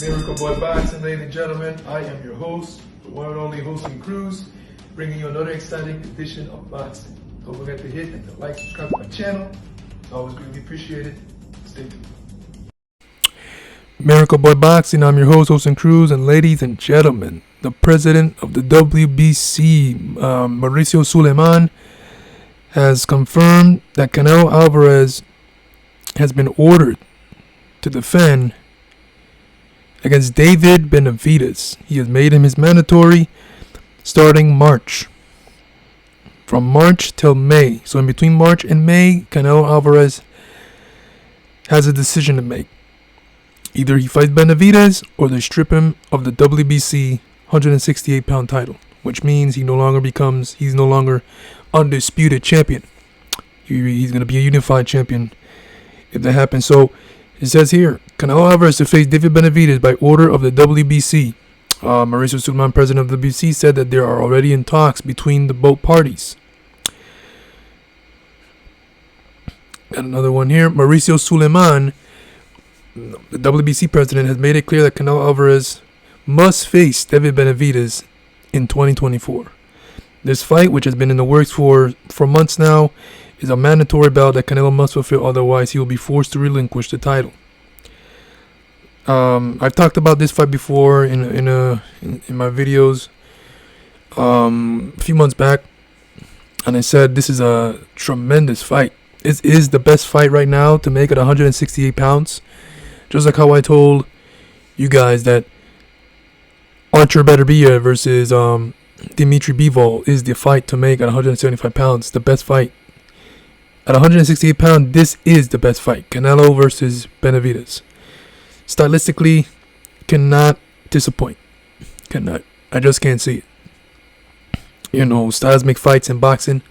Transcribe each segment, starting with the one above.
Miracle Boy Boxing, ladies and gentlemen. I am your host, the one and only Hosting Cruz, bringing you another exciting edition of boxing. Don't forget to hit and to like, subscribe to my channel. It's always greatly appreciated. Stay tuned. Miracle Boy Boxing, I'm your host, Hosting Cruz, and ladies and gentlemen, the president of the WBC, Mauricio Suleiman, has confirmed that Canelo Alvarez has been ordered to defend against David Benavidez. He has made him his mandatory starting March. From March till May. So in between March and May, Canelo Alvarez has a decision to make. Either he fights Benavidez or they strip him of the WBC 168-pound title, which means he's no longer undisputed champion. He's going to be a unified champion if that happens. So it says here, Canelo Alvarez to face David Benavidez by order of the WBC. Mauricio Suleiman, president of the WBC, said that there are already in talks between the both parties. Got another one here. Mauricio Suleiman, the WBC president, has made it clear that Canelo Alvarez must face David Benavidez in 2024. This fight, which has been in the works for months now, is a mandatory bout that Canelo must fulfill, otherwise he will be forced to relinquish the title. I've talked about this fight before in my videos a few months back, and I said this is a tremendous fight. It is the best fight right now to make at 168 pounds. Just like how I told you guys that Archer Beterbiev versus Dimitri Bivol is the fight to make at 175 pounds. The best fight. At 168 pounds, this is the best fight. Canelo versus Benavidez. Stylistically, cannot disappoint. Cannot. I just can't see it. Styles make fights in boxing.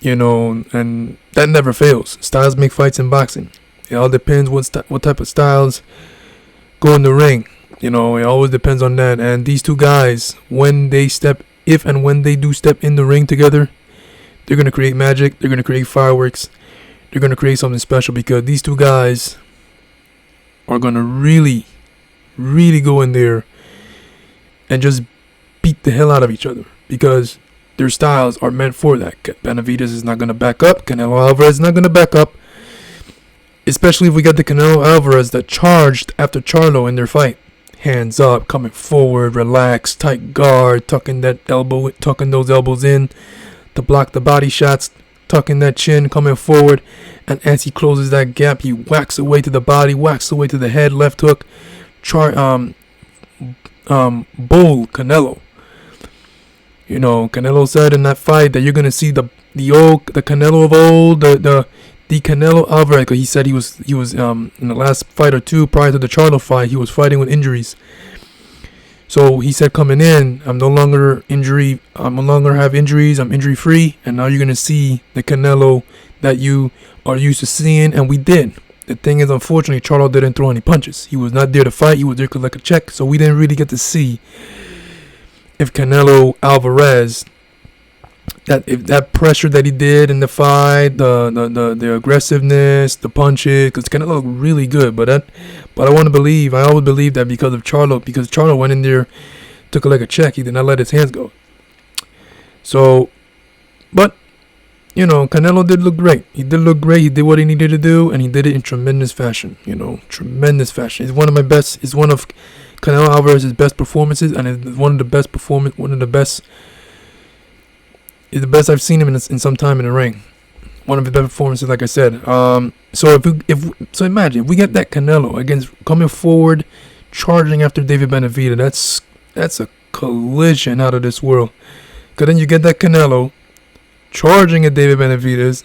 And that never fails. Styles make fights in boxing. It all depends what type of styles go in the ring. It always depends on that. And these two guys, if and when they do step in the ring together, they're going to create magic. They're going to create fireworks. They're going to create something special, because these two guys are going to really, really go in there and just beat the hell out of each other, because their styles are meant for that. Benavidez is not going to back up. Canelo Alvarez is not going to back up. Especially if we got the Canelo Alvarez that charged after Charlo in their fight. Hands up, coming forward, relaxed, tight guard, tucking those elbows in to block the body shots, tucking that chin, coming forward, and as he closes that gap, he whacks away to the body, whacks away to the head, left hook, bold Canelo. Canelo said in that fight that you're gonna see the Canelo of old, the Canelo Alvarez. He said he was in the last fight or two prior to the Charlo fight, he was fighting with injuries. So he said coming in, I no longer have injuries, I'm injury free, and now you're gonna see the Canelo that you are used to seeing, and we did. The thing is, unfortunately, Charlo didn't throw any punches. He was not there to fight, he was there to collect a check, so we didn't really get to see if Canelo Alvarez, if that pressure that he did in the fight, the aggressiveness, the punches, because Canelo looked really good, but I always believe that because Charlo went in there to collect a check, he did not let his hands go. So, but Canelo did look great. He did look great. He did what he needed to do, and he did it in tremendous fashion. Tremendous fashion. It's one of Canelo Alvarez's best performances, and it's the best I've seen him in some time in the ring. One of his best performances, like I said. So imagine if we get that Canelo against coming forward, charging after David Benavidez. That's a collision out of this world. Because then you get that Canelo charging at David Benavidez.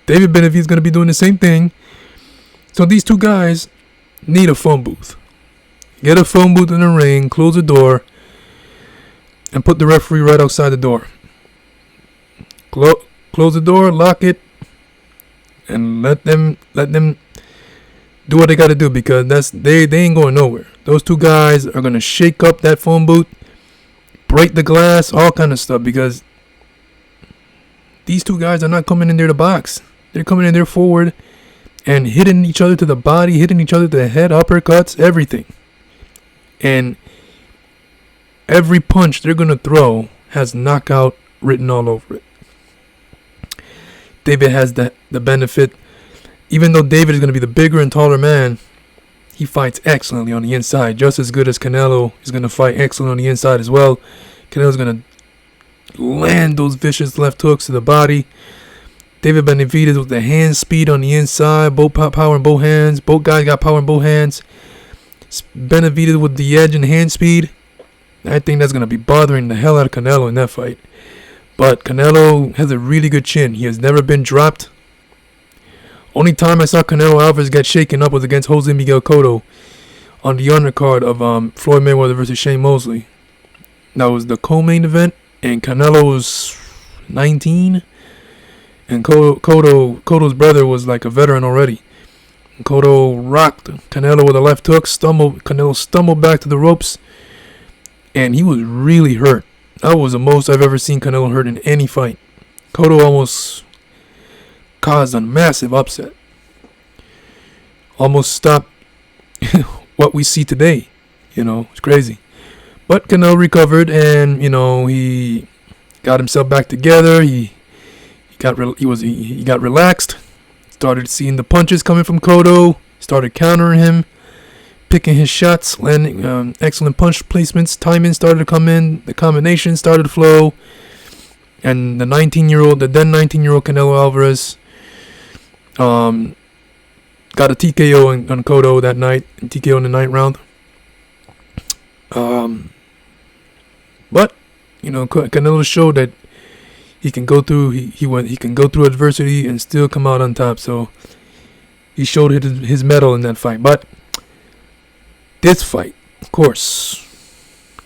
David Benavidez is going to be doing the same thing. So these two guys need a phone booth. Get a phone booth in the ring, close the door, and put the referee right outside the door. Close the door, lock it, and let them do what they got to do, because they ain't going nowhere. Those two guys are gonna shake up that phone booth, break the glass, all kind of stuff, because these two guys are not coming in there to box. They're coming in there forward and hitting each other to the body, hitting each other to the head, uppercuts, everything. And every punch they're going to throw has knockout written all over it. David has the benefit. Even though David is going to be the bigger and taller man, he fights excellently on the inside. Just as good as Canelo is going to fight excellent on the inside as well. Canelo's going to land those vicious left hooks to the body. David Benavidez with the hand speed on the inside. Both power in both hands. Both guys got power in both hands. Benavidez with the edge and hand speed. I think that's going to be bothering the hell out of Canelo in that fight. But Canelo has a really good chin. He has never been dropped. Only time I saw Canelo Alvarez get shaken up was against Jose Miguel Cotto on the undercard of Floyd Mayweather versus Shane Mosley. That was the co-main event, and Canelo was 19, and Cotto's brother was like a veteran already. And Cotto rocked Canelo with a left hook. Canelo stumbled back to the ropes, and he was really hurt. That was the most I've ever seen Canelo hurt in any fight. Cotto almost caused a massive upset. Almost stopped what we see today. It's crazy. But Canelo recovered, and he got himself back together. He got relaxed. Started seeing the punches coming from Cotto. Started countering him, picking his shots, landing excellent punch placements. Timing started to come in. The combination started to flow. And the then 19-year-old Canelo Alvarez got a TKO on Cotto that night. TKO in the 9th round. But Canelo showed that he can go through. He can go through adversity and still come out on top. So he showed his mettle in that fight. But this fight, of course,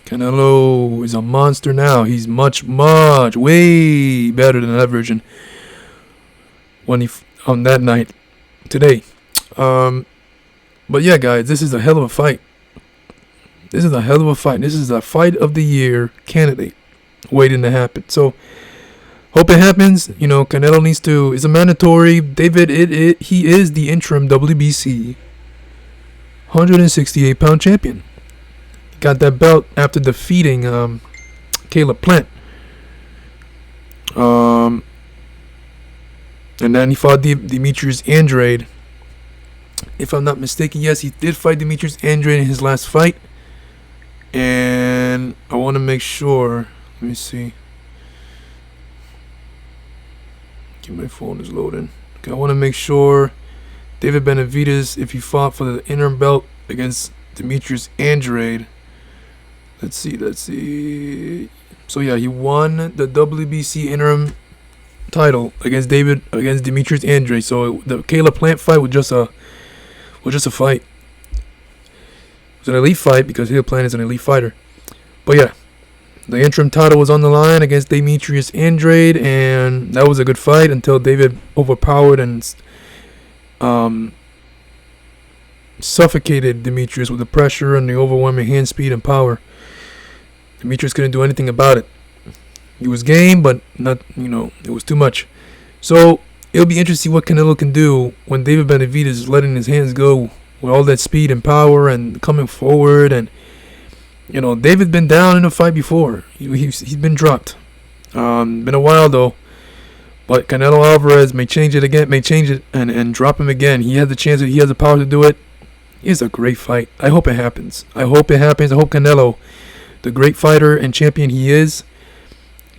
Canelo is a monster now. He's much, way better than that version on that night today. But yeah, guys, this is a hell of a fight. This is a fight of the year candidate waiting to happen. So hope it happens. Canelo needs to. It's a mandatory. David, he is the interim WBC 168-pound champion. Got that belt after defeating Caleb Plant. And then he fought Demetrius Andrade. If I'm not mistaken, yes, he did fight Demetrius Andrade in his last fight. And I want to make sure. Let me see. My phone is loading. Okay, I want to make sure David Benavidez, if he fought for the interim belt against Demetrius Andrade. Let's see. So yeah, he won the WBC interim title against Demetrius Andrade. So the Caleb Plant fight was just a fight. It was an elite fight because Caleb Plant is an elite fighter. But yeah, the interim title was on the line against Demetrius Andrade, and that was a good fight until David overpowered and suffocated Demetrius with the pressure and the overwhelming hand speed and power. Demetrius couldn't do anything about it. He was game, but not, it was too much. So it'll be interesting to see what Canelo can do when David Benavidez is letting his hands go with all that speed and power and coming forward. And David's been down in a fight before. He's been dropped. Been a while though. But Canelo Alvarez may change it and drop him again. He has the chance. He has the power to do it. It's a great fight. I hope it happens. I hope Canelo, the great fighter and champion he is,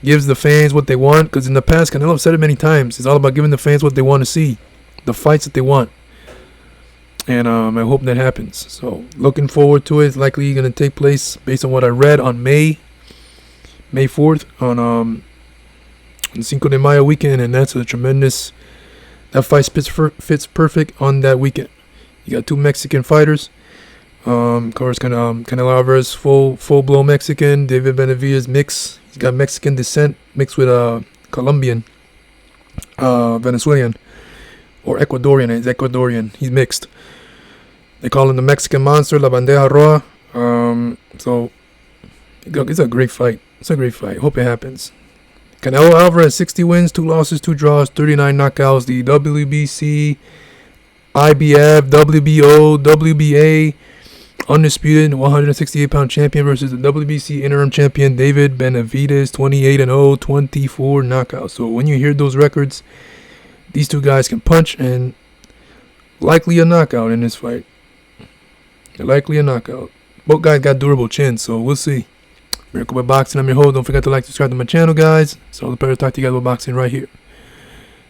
gives the fans what they want. Because in the past, Canelo said it many times. It's all about giving the fans what they want to see, the fights that they want. And I hope that happens. So looking forward to it. It's likely going to take place based on what I read on May 4th on Cinco de Mayo weekend, and that's a tremendous. That fight fits perfect on that weekend. You got two Mexican fighters. Of course, Canelo Alvarez, full blown Mexican. David Benavidez mix. He's got Mexican descent mixed with Colombian, Venezuelan, or Ecuadorian. He's Ecuadorian. He's mixed. They call him the Mexican Monster, La Bandeja Roja. So it's a great fight. Hope it happens. Canelo Alvarez, 60 wins, 2 losses, 2 draws, 39 knockouts. The WBC IBF, WBO, WBA, undisputed 168-pound champion versus the WBC interim champion David Benavidez, 28-0, 24 knockouts. So when you hear those records, these two guys can punch, and likely a knockout in this fight. Likely a knockout. Both guys got durable chins, so we'll see. Miracle by Boxing, I'm your host. Don't forget to like, subscribe to my channel, guys. It's all the pleasure to talk to you guys about boxing right here.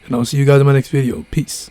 And I'll see you guys in my next video. Peace.